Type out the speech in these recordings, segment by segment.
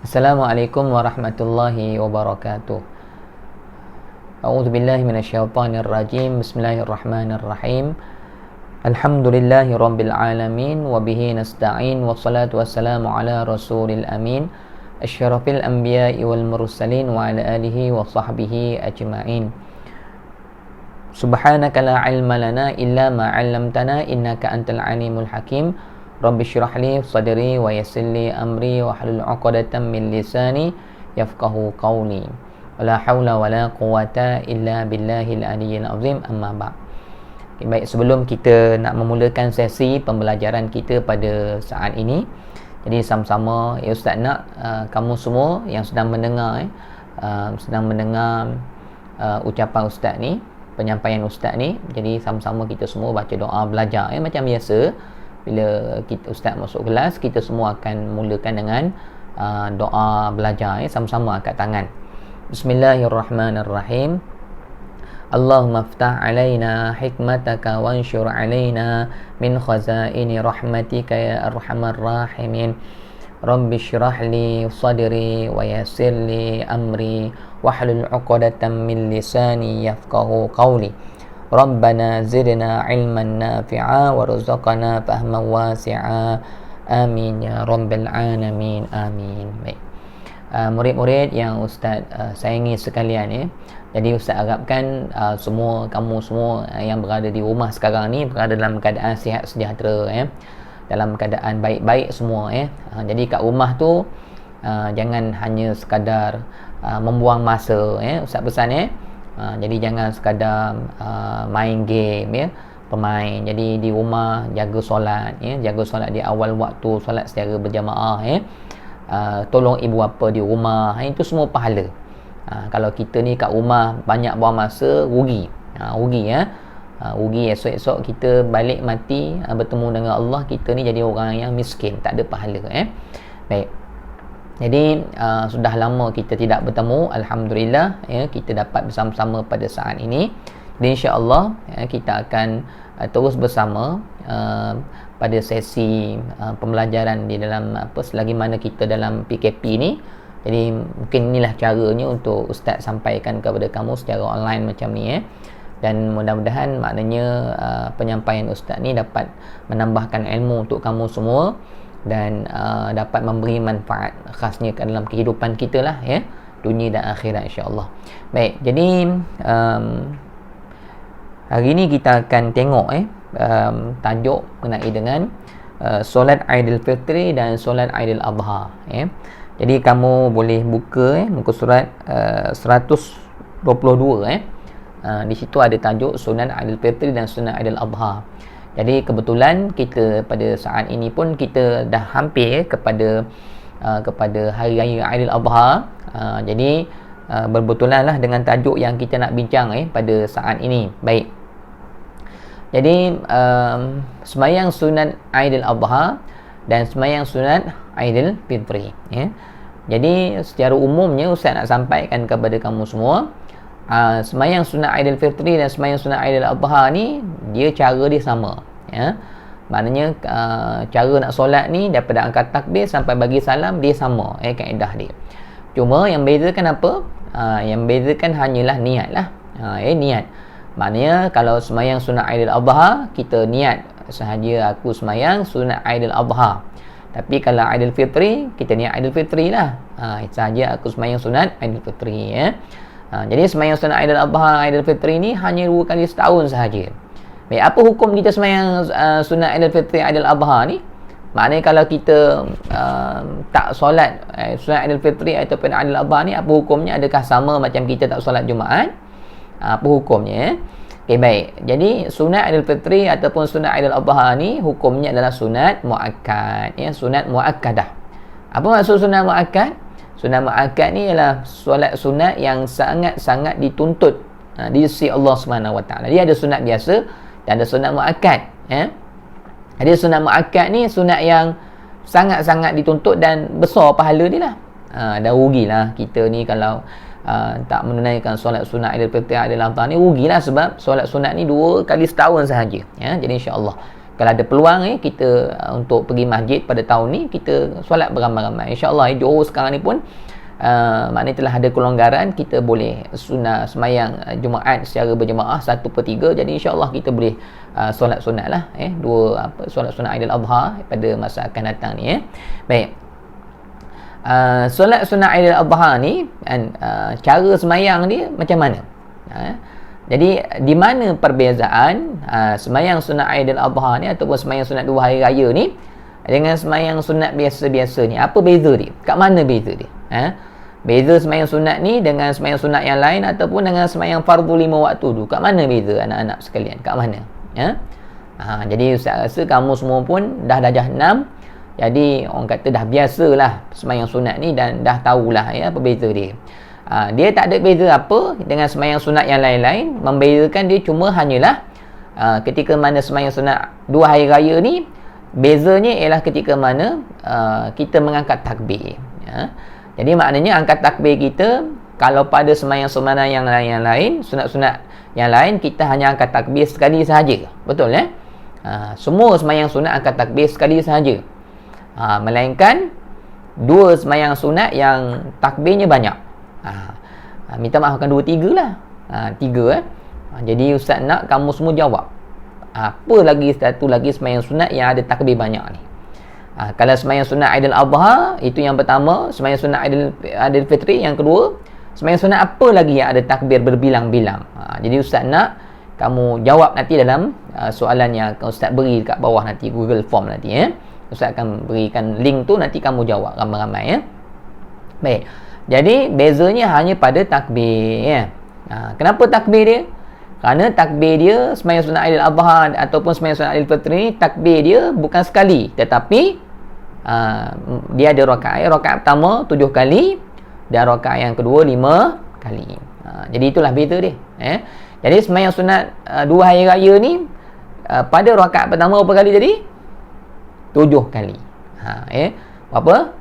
Assalamualaikum warahmatullahi wabarakatuh. A'udzu billahi minasyaitonir rajim. Bismillahirrahmanirrahim. Alhamdulillahi rabbil alamin wa bihi nasta'in wassalatu wassalamu ala rasulil amin asyrafil anbiya'i wal mursalin wa ala alihi wa sahbihi ajma'in. Subhanaka la ilma lana illa ma 'allamtana innaka antal alimul hakim. Rabbi syrah li sadri wa yassir li amri wa hlul 'uqdatam min lisani yafqahu qawli. Wala haula wala quwata illa billahil aliyyil azim. Amma ba'd. Okay, baik, sebelum kita nak memulakan sesi pembelajaran kita pada saat ini, jadi sama-sama ustaz nak kamu semua yang sedang mendengar ucapan ustaz ni, penyampaian ustaz ni, jadi sama-sama kita semua baca doa belajar macam biasa. Bila kita ustaz masuk kelas, kita semua akan mulakan dengan doa belajar sama-sama angkat tangan. Bismillahirrahmanirrahim. Allahumma aftah alaina hikmataka wanshur alaina min khazaini rahmatika ya arhamar rahimin. Rabbi syrah li sadri wa yassir li amri wahlul 'uqdatam min lisani yafqahu qawli. Rabbana zidna ilman nafi'a warzuqna fahman wasi'a. Amin ya rabbal alamin. Amin. Baik. Murid-murid yang ustaz sayangi sekalian, jadi ustaz harapkan kamu semua yang berada di rumah sekarang ni berada dalam keadaan sihat sejahtera, dalam keadaan baik-baik semua. Jadi kat rumah tu jangan hanya sekadar membuang masa, ustaz pesan. Jadi jangan sekadar main game, pemain. Jadi di rumah jaga solat, jaga solat di awal waktu, solat secara berjamaah, tolong ibu bapa di rumah, itu semua pahala. Kalau kita ni kat rumah banyak buang masa, rugi. Rugi esok-esok kita balik mati bertemu dengan Allah, kita ni jadi orang yang miskin, tak ada pahala. Baik. Jadi sudah lama kita tidak bertemu, alhamdulillah, kita dapat bersama-sama pada saat ini. Dan insya-Allah kita akan terus bersama pada sesi pembelajaran di dalam selagi mana kita dalam PKP ni. Jadi mungkin inilah caranya untuk ustaz sampaikan kepada kamu secara online macam ni. Dan mudah-mudahan maknanya penyampaian ustaz ni dapat menambahkan ilmu untuk kamu semua dan dapat memberi manfaat khasnya ke dalam kehidupan kita lah, dunia dan akhirat insya-Allah. Baik, jadi hari ni kita akan tengok tajuk mengenai dengan solat Aidilfitri dan solat Aidil Adha. Jadi kamu boleh buka muka surat 122. Di situ ada tajuk sunat Aidilfitri dan sunat Aidil Adha. Jadi kebetulan kita pada saat ini pun kita dah hampir kepada hari raya Aidil Adha. Jadi berbetulanlah dengan tajuk yang kita nak bincang pada saat ini. Baik. Jadi sembahyang sunat Aidil Adha dan sembahyang sunat Aidil Fitri. Jadi secara umumnya ustaz nak sampaikan kepada kamu semua, sembahyang sunat Aidil Fitri dan sembahyang sunat Aidil Adha ni dia cara dia sama, maknanya cara nak solat ni daripada angkat takbir sampai bagi salam dia sama, kaedah dia. Cuma yang bezakan apa? Yang bezakan hanyalah niat lah. Niat. Maknanya kalau sembahyang sunat Aidil Adha kita niat sahaja aku sembahyang sunat Aidil Adha. Tapi kalau Aidil Fitri kita niat Aidil Fitri lah. Sahaja aku sembahyang sunat Aidil Fitri. Jadi sembahyang sunat Aidil Adha, Aidil Fitri ni hanya 2 kali setahun sahaja. Baik, apa hukum kita sembahyang sunat Aidil Fitri, Aidil Adha ni? Maknanya kalau kita tak solat sunat Aidil Fitri ataupun Aidil Adha ni, apa hukumnya? Adakah sama macam kita tak solat Jumaat? Apa hukumnya? Okey, baik. Jadi sunat Aidil Fitri ataupun sunat Aidil Adha ni hukumnya adalah sunat muakkad, sunat muakkadah. Apa maksud sunat muakkad? Sunat muakkad ni ialah solat sunat yang sangat-sangat dituntut di sisi Allah Subhanahu Wa Taala. Dia ada sunat biasa dan ada sunat muakkad. Jadi sunat muakkad ni sunat yang sangat-sangat dituntut dan besar pahala dia lah. Dah rugilah kita ni kalau tak menunaikan solat sunat Aidil Fitri, Aidil Adha ni, rugilah sebab solat sunat ni 2 kali setahun sahaja. Jadi insya-Allah kalau ada peluang kita untuk pergi masjid pada tahun ni, kita solat beramai-ramai. InsyaAllah Johor sekarang ni pun maknanya telah ada kelonggaran, kita boleh sunnah semayang Jumaat secara berjemaah 1/3. Jadi insyaAllah kita boleh solat sunat lah, solat sunat Aidil Adha pada masa akan datang ni. Baik, solat sunat Aidil Adha ni cara semayang dia macam mana? Jadi di mana perbezaan semayang sunat Aidil Adha ni ataupun semayang sunat 2 hari raya ni dengan semayang sunat biasa-biasa ni? Apa beza dia? Kat mana beza dia? Beza semayang sunat ni dengan semayang sunat yang lain ataupun dengan semayang fardu 5 waktu tu, kat mana beza anak-anak sekalian? Kat mana? Jadi Ustaz rasa kamu semua pun dah darjah 6, jadi orang kata dah biasalah semayang sunat ni dan dah tahulah apa beza dia. Dia tak ada beza apa dengan semayang sunat yang lain-lain. Membezakan dia cuma hanyalah ketika mana semayang sunat 2 hari raya ni, bezanya ialah ketika mana kita mengangkat takbir. Jadi maknanya angkat takbir kita, kalau pada semayang-semayang yang lain, sunat-sunat yang lain, kita hanya angkat takbir sekali sahaja. Betul semua semayang sunat angkat takbir sekali sahaja. Melainkan 2 semayang sunat yang takbirnya banyak. Minta maaf, bukan 2, 3 lah. 3 Jadi Ustaz nak kamu semua jawab, apa lagi satu lagi semayang sunat yang ada takbir banyak ni? Kalau semayang sunat Aidil Adha, itu yang pertama. Semayang sunat Aidil Fitri, yang kedua. Semayang sunat apa lagi yang ada takbir berbilang-bilang? Jadi Ustaz nak kamu jawab nanti dalam soalan yang Ustaz beri dekat bawah nanti, Google Form nanti. Ustaz akan berikan link tu, nanti kamu jawab ramai-ramai. Baik, jadi bezanya hanya pada takbir. Kenapa takbir dia? Kerana takbir dia semayang sunat Aidil Adha ataupun semayang sunat Aidil Fitri ni, takbir dia bukan sekali, tetapi dia ada rakaat. Rakaat pertama 7 kali dan rakaat yang kedua 5 kali. Jadi itulah beza dia. Jadi semayang sunat 2 hari raya ni, pada rakaat pertama berapa kali tadi? 7 kali. Berapa?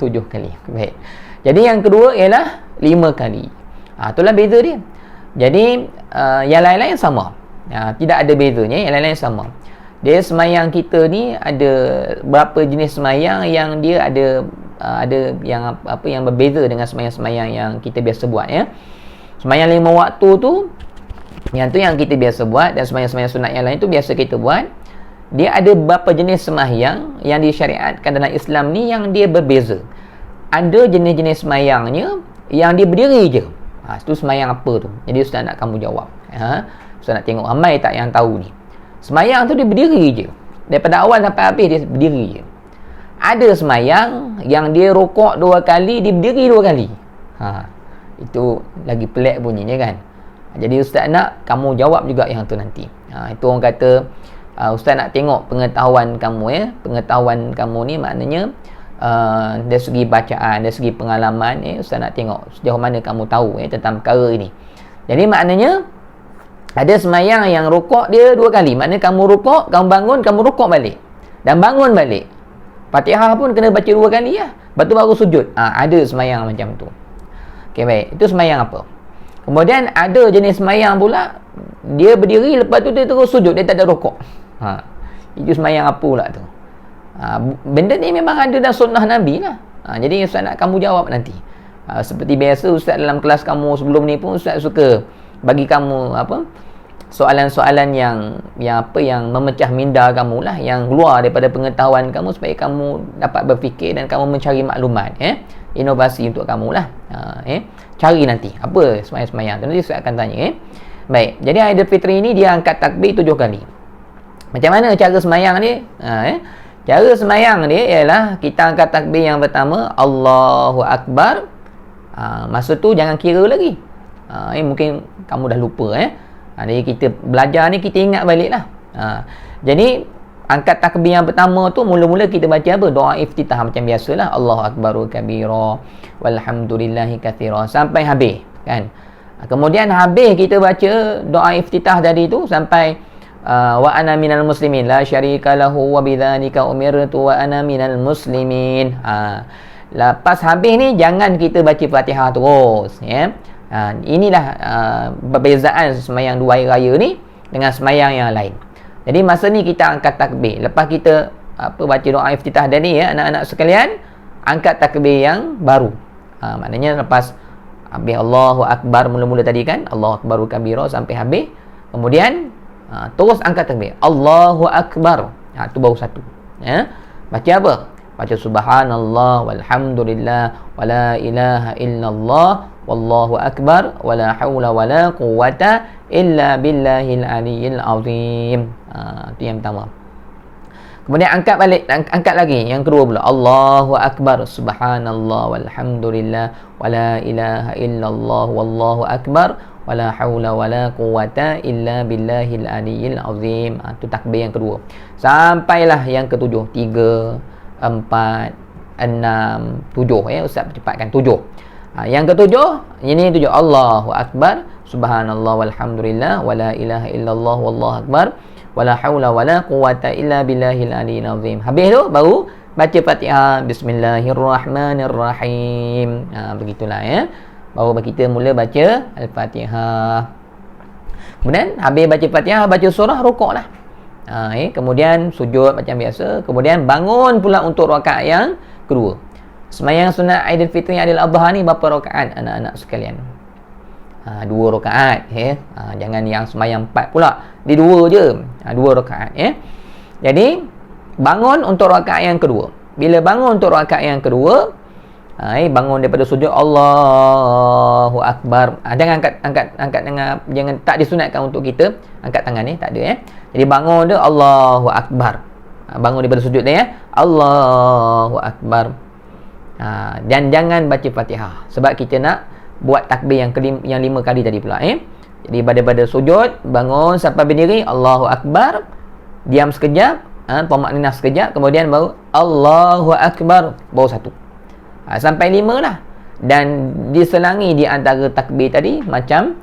7 kali. Baik. Jadi yang kedua ialah 5 kali. Itulah beza dia. Jadi yang lain-lain sama. Tidak ada bezanya, yang lain-lain sama. Dia semayang kita ni ada berapa jenis semayang yang dia ada yang yang berbeza dengan semayang-semayang yang kita biasa buat. Semayang 5 waktu tu, yang kita biasa buat, dan semayang-semayang sunat yang lain tu biasa kita buat. Dia ada berapa jenis semayang yang disyariatkan dalam Islam ni yang dia berbeza. Ada jenis-jenis semayangnya yang dia berdiri je. Itu semayang apa tu? Jadi Ustaz nak kamu jawab. Ustaz nak tengok ramai tak yang tahu ni. Semayang tu dia berdiri je. Daripada awal sampai habis dia berdiri je. Ada semayang yang dia rokok 2 kali, dia berdiri 2 kali. Itu lagi pelik bunyinya kan. Jadi Ustaz nak kamu jawab juga yang tu nanti. Itu orang kata Ustaz nak tengok pengetahuan kamu. Pengetahuan kamu ni maknanya dari segi bacaan, dari segi pengalaman, Ustaz nak tengok sejauh mana kamu tahu tentang perkara ini. Jadi maknanya ada semayang yang rukuk dia 2 kali. Maknanya kamu rukuk, kamu bangun, kamu rukuk balik dan bangun balik. Fatihah pun kena baca 2 kali lepas tu baru sujud. Ada semayang macam tu. Okey, baik. Itu semayang apa? Kemudian ada jenis semayang pula, dia berdiri lepas tu dia terus sujud, dia tak ada rukuk. Itu semayang apa pula tu? Benda ni memang ada dalam sunnah Nabi lah. Jadi Ustaz nak kamu jawab nanti. Seperti biasa Ustaz dalam kelas kamu sebelum ni pun Ustaz suka bagi kamu soalan-soalan yang memecah minda kamu lah, yang keluar daripada pengetahuan kamu, supaya kamu dapat berfikir dan kamu mencari maklumat. Inovasi untuk kamu lah. Cari nanti apa semayang-semayang tu, nanti Ustaz akan tanya. Baik, jadi Aidil Fitri ni dia angkat takbir 7 kali. Macam mana cara semayang dia? Cara semayang dia ialah kita angkat takbir yang pertama, Allahu Akbar. Masa tu jangan kira lagi. Mungkin kamu dah lupa. Jadi kita belajar ni, kita ingat balik lah. Jadi angkat takbir yang pertama tu, mula-mula kita baca apa? Doa iftitah macam biasalah. Allahu Akbaru kabira walhamdulillahi kathira sampai habis kan. Kemudian habis kita baca doa iftitah tadi tu sampai wa ana minal muslimin la syarika lahu wa bidzalika umirtu wa ana minal muslimin. Lepas habis ni jangan kita baca Fatihah terus Inilah perbezaan semayang 2 hari raya ni dengan semayang yang lain. Jadi masa ni kita angkat takbir. Lepas kita baca doa iftitah tadi ya, anak-anak sekalian, angkat takbir yang baru. Maknanya lepas habis Allahu Akbar mula-mula tadi kan, Allahu Akbaru kabira sampai habis. Kemudian terus angkat takbir. Allahu Akbar. Tu baru satu. Ya. Baca apa? Baca subhanallah walhamdulillah wala ilaha illallah wallahu akbar wala haula wala quwwata illa billahil aliyyil azim. Itu yang pertama. Kemudian angkat balik, angkat lagi yang kedua pula. Allahu akbar subhanallah walhamdulillah wala ilaha illallah wallahu akbar wala haula wala quwwata illa billahil aliyyil azim. Itu takbir yang kedua. Sampailah yang ketujuh. 3 4 6 7 ya, ustaz percepatkan 7. Yang ketujuh, ini 7. Allahu akbar subhanallah walhamdulillah wala ilaha illallah wallahu akbar wala haula wala quwwata illa billahil aliyyil azim. Habis tu baru baca Fatihah, bismillahirrahmanirrahim. Begitulah ya. Baru kita mula baca Al-Fatihah. Kemudian habis baca Fatihah, baca surah, rukuklah. Kemudian sujud macam biasa. Kemudian bangun pula untuk rakaat yang kedua. Sembahyang sunat Aidilfitri Aidil Adha ni berapa rakaat anak-anak sekalian? 2 rakaat ya. Jangan yang sembahyang 4 pula. Dia 2 je. 2 rakaat ya. Jadi bangun untuk rakaat yang kedua. Bila bangun untuk rakaat yang kedua, bangun daripada sujud, Allahu Akbar. Jangan angkat tangan, jangan, tak disunatkan untuk kita angkat tangan ni, tak ada ya. Jadi bangun dia Allahu Akbar. Bangun daripada sujud dia ya. Allahu Akbar. Dan jangan baca Fatihah sebab kita nak buat takbir yang 5 kali tadi pula Jadi pada sujud, bangun sampai berdiri, Allahu Akbar, diam sekejap, pemakninah sekejap, kemudian baru Allahu Akbar, baru satu. Sampai 5 lah. Dan diselangi di antara takbir tadi macam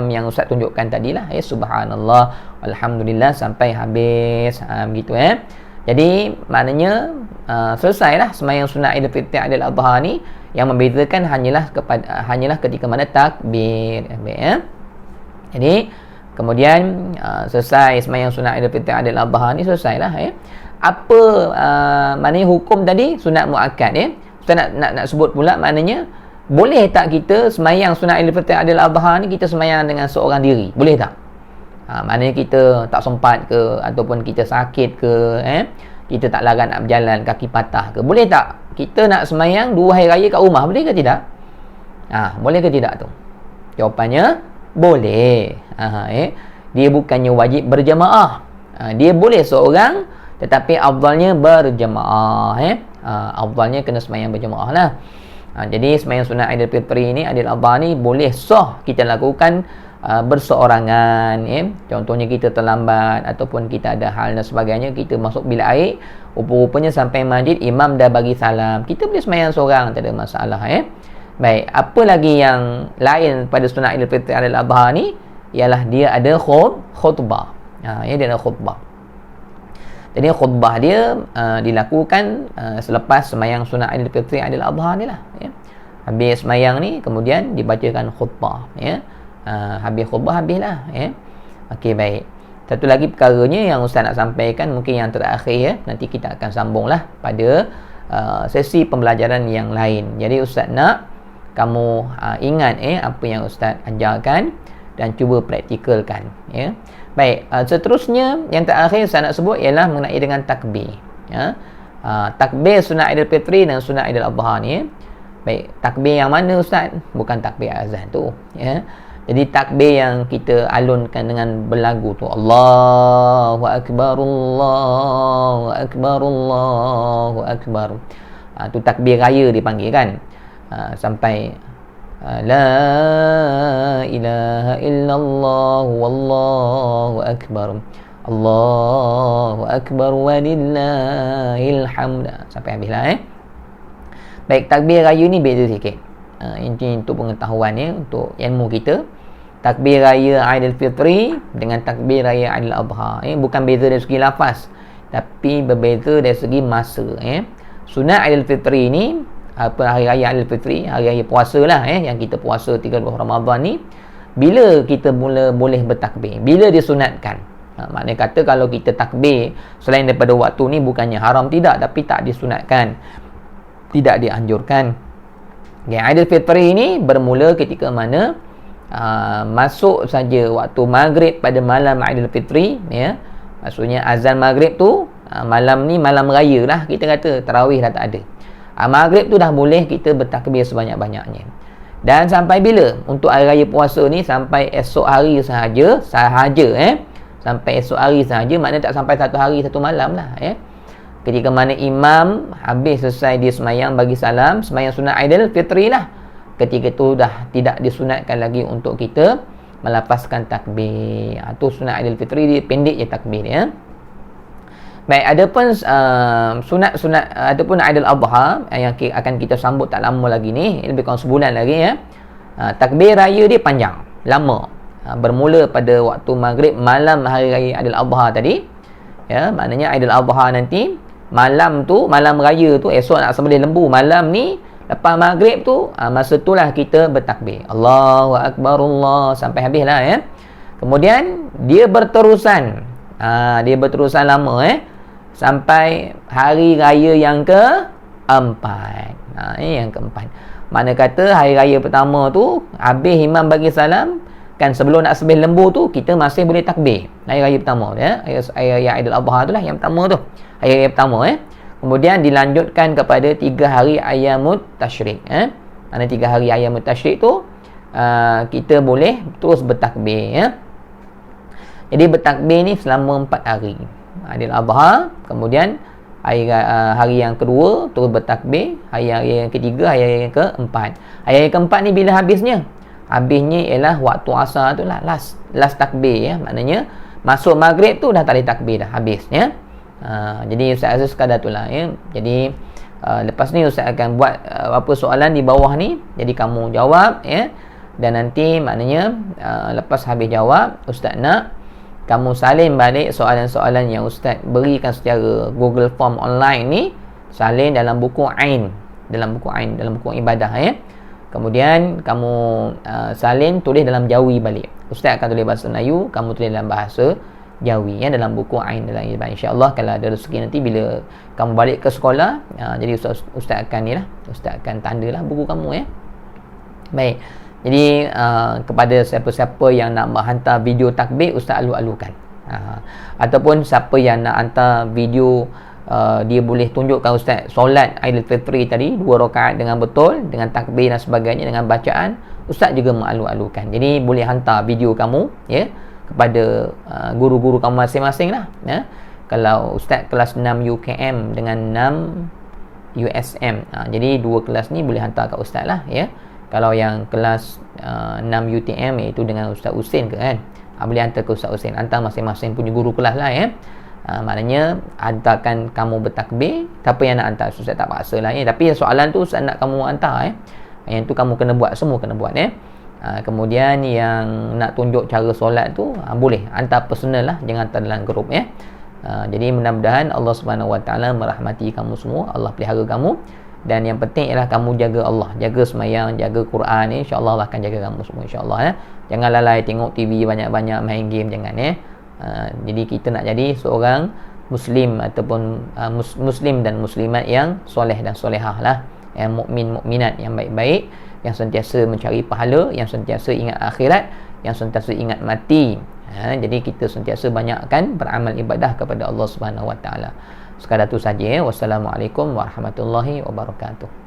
yang ustaz tunjukkan tadilah subhanallah alhamdulillah sampai habis begitu Jadi maknanya selesailah sembahyang sunat Aidilfitri Aidil Adha ni. Yang membezakan hanyalah ketika mana takbir Jadi kemudian selesai sembahyang sunat Aidilfitri Aidil Adha ni, selesailah Apa maknanya hukum tadi sunat muakkad Ustaz nak sebut pula, maknanya boleh tak kita sembahyang sunat Aidilfitri Aidil Adha ni kita sembahyang dengan seorang diri? Boleh tak? Maknanya kita tak sempat ke, ataupun kita sakit ke, kita tak larat nak berjalan, kaki patah ke, boleh tak kita nak sembahyang 2 hari raya kat rumah? Boleh ke tidak? Boleh ke tidak tu? Jawapannya boleh. Dia bukannya wajib berjamaah. Dia boleh seorang, tetapi afdalnya berjamaah. Afdalnya kena sembahyang berjamaah lah. Jadi sembahyang sunat Aidilfitri ni, Aidil Adha ni boleh sah kita lakukan berseorangan Contohnya kita terlambat ataupun kita ada hal dan sebagainya, kita masuk bilik air, rupa-rupanya sampai masjid imam dah bagi salam, kita boleh sembahyang seorang, tak ada masalah Baik, apa lagi yang lain pada sunat Aidilfitri Aidil Adha ni ialah dia ada khutbah. Dia ada khutbah. Jadi khutbah dia dilakukan selepas sembahyang sunat Aidilfitri Aidil Adha ni lah Habis sembahyang ni kemudian dibacakan khutbah habis khutbah habislah Okey, baik. Satu lagi perkaranya yang ustaz nak sampaikan, mungkin yang terakhir nanti kita akan sambunglah pada sesi pembelajaran yang lain. Jadi ustaz nak kamu ingat apa yang ustaz ajarkan dan cuba praktikalkan Baik, seterusnya yang terakhir saya nak sebut ialah mengenai dengan takbir takbir sunat Aidilfitri dan sunat Aidil Adha ni Baik, takbir yang mana ustaz? Bukan takbir azan tu Jadi takbir yang kita alunkan dengan berlagu tu, Allahu Akbar, Allahu Akbar, Allahu Akbar. Tu takbir raya dipanggil kan. Sampai La ilaha illallah wallahu akbar, Allahu akbar walillahil hamd. Sampai habislah Baik, takbir raya ni beza sikit. Ini untuk pengetahuan untuk ilmu kita. Takbir raya Aidilfitri dengan takbir raya Aidil Adha bukan beza dari segi lafaz, tapi berbeza dari segi masa Sunat Aidilfitri ni, hari raya Aidilfitri, hari raya puasa lah yang kita puasa 30 Ramadan ni, bila kita mula boleh bertakbir, bila disunatkan. Maknanya kata kalau kita takbir selain daripada waktu ni bukannya haram, tidak, tapi tak disunatkan, tidak dianjurkan. Okay, Aidilfitri ini bermula ketika mana masuk saja waktu maghrib pada malam Aidilfitri, ya. Maksudnya azan maghrib tu malam ni malam raya lah, kita kata tarawih dah tak ada. Maghrib tu dah boleh kita bertakbir sebanyak-banyaknya. Dan sampai bila? Untuk hari raya puasa ni sampai esok hari sahaja, sampai esok hari sahaja, maknanya tak sampai satu hari satu malam lah, ya. Ketika mana imam habis selesai dia semayang bagi salam, semayang sunat Aidilfitri lah, ketika tu dah tidak disunatkan lagi untuk kita melafazkan takbir. Tu sunat Aidilfitri dia pendek je takbir dia. Baik, adapun sunat-sunat ataupun Aidil Adha yang akan kita sambut tak lama lagi ni, lebih kurang sebulan lagi, ya. Takbir raya dia panjang, lama. Bermula pada waktu maghrib malam hari raya Aidil Adha tadi, ya. Maknanya Aidil Adha nanti malam tu, malam raya tu, esok nak sembelih lembu, malam ni lepas maghrib tu, masa itulah kita bertakbir Allahu Akbar Allah sampai habis lah, ya. Kemudian dia berterusan lama, sampai hari raya yang keempat. Yang keempat, makna kata hari raya pertama tu habis imam bagi salam, kan sebelum nak sembelih lembu tu kita masih boleh takbir hari raya pertama, ya. Hari Aidil Adha tu lah yang pertama tu, hari raya pertama, Kemudian dilanjutkan kepada 3 hari Ayyamut Tasyrik, Mana 3 hari Ayyamut Tasyrik tu kita boleh terus bertakbir, ya. Jadi bertakbir ni selama 4 hari Aidil Adha, kemudian hari yang kedua terus bertakbir, hari yang ketiga, hari yang keempat. Hari yang keempat ni bila habisnya? Habisnya ialah waktu asar tu lah, last takbir, ya. Maknanya masuk maghrib tu dah tak boleh takbir dah, habis, ya. Jadi Ustaz Aziz sekadar tu lah, ya. Jadi lepas ni Ustaz akan buat apa soalan di bawah ni, jadi kamu jawab, ya. Dan nanti maknanya lepas habis jawab, Ustaz nak kamu salin balik soalan-soalan yang Ustaz berikan secara Google Form online ni, salin dalam buku Ain, dalam buku ibadah, ya. Kemudian kamu salin tulis dalam Jawi balik. Ustaz akan tulis bahasa Melayu, kamu tulis dalam bahasa Jawi, ya, dalam buku Ain dalam ibadah. InsyaAllah kalau ada rezeki nanti bila kamu balik ke sekolah, jadi Ustaz akan ni lah, Ustaz akan tandalah buku kamu, ya. Baik. Jadi kepada siapa-siapa yang nak menghantar video takbir, Ustaz alu-alukan. Ataupun siapa yang nak hantar video, dia boleh tunjukkan Ustaz solat Aidilfitri tadi 2 rakaat dengan betul, dengan takbir dan sebagainya, dengan bacaan, Ustaz juga mengalu-alukan. Jadi boleh hantar video kamu, ya, kepada guru-guru kamu masing-masing lah, ya. Kalau Ustaz kelas 6 UKM dengan 6 USM, jadi 2 kelas ni boleh hantar kat Ustaz lah, ya. Kalau yang kelas 6 UTM iaitu dengan Ustaz Husin ke, kan, boleh hantar ke Ustaz Husin, hantar masing-masing punya guru kelas lah, ya. Maknanya hantarkan kamu bertakbir, siapa yang nak hantar Ustaz tak paksa lah, ya. Tapi soalan tu Ustaz nak kamu hantar, yang tu kamu kena buat, semua kena buat, ya. Kemudian yang nak tunjuk cara solat tu boleh hantar personal lah, jangan hantar dalam grup, ya. Jadi mudah-mudahan Allah Subhanahu Wa Taala merahmati kamu semua, Allah pelihara kamu. Dan yang penting ialah kamu jaga Allah, jaga semayang, jaga Quran, insya-Allah Allah akan jaga kamu semua, insya-Allah, ya. Jangan lalai tengok TV banyak-banyak, main game, jangan, ya. Jadi kita nak jadi seorang muslim ataupun muslim dan muslimat yang soleh dan solehah lah, yang mukmin mukminat yang baik-baik, yang sentiasa mencari pahala, yang sentiasa ingat akhirat, yang sentiasa ingat mati. Jadi kita sentiasa banyakkan beramal ibadah kepada Allah Subhanahu Wa Taala. Sekadar tu saja, ya. Wassalamualaikum warahmatullahi wabarakatuh.